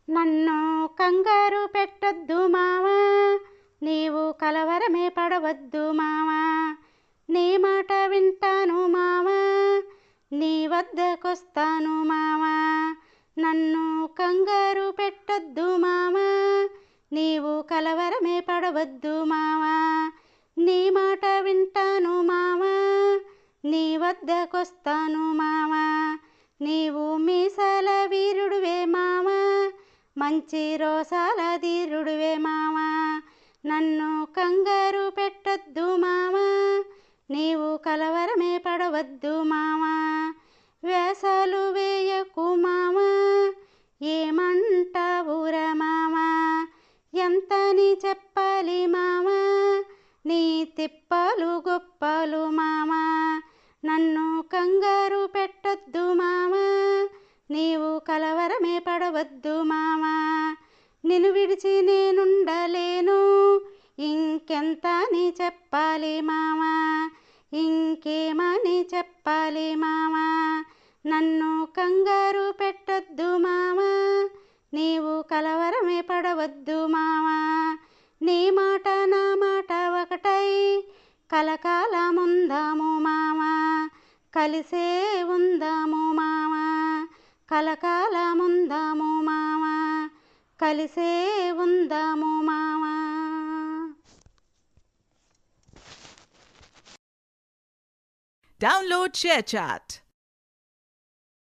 నన్ను కంగారు పెట్టొద్దు మావా, నీవు కలవరమే పడవద్దు మావా. నీ మాట వింటాను మావా, నీ వద్దకొస్తాను మావా. నన్ను కంగారు పెట్టొద్దు మావా, నీవు కలవరమే పడవద్దు మావా. నీ మాట వింటాను మావా, నీ వద్దకొస్తాను మావా. నీవు మీసాల వీరుడువే మావా, మంచి రోసాల ధీరుడువే మావా. నన్ను కంగారు పెట్టొద్దు మావా, నీవు కలవరమే పడవద్దు మావా. వేసాలు వేయకు మావా, ఏమంటావురా మావా. ఎంతని చెప్పాలి మావా, నీ తిప్పలు గొప్పలు మావా. నన్ను కంగారు పెట్టొద్దు మావా, నీవు కలవరమే పడవద్దు మావా. నిన్ను విడిచి నేనుండలేను, ఇంకెంతని చెప్పాలి మావా, ఇంకేమని చెప్పాలి మావా. నన్ను కంగారు పెట్టొద్దు మావా, నీవు కలవరమే పడవద్దు మావా. నీ మాట నా మాట ఒకటై కలకాలముందాము మావా, కలిసే ఉందాము మావా. కలకాలముందాము మావా, కలిసే ఉందాము మావా. Download ShareChat.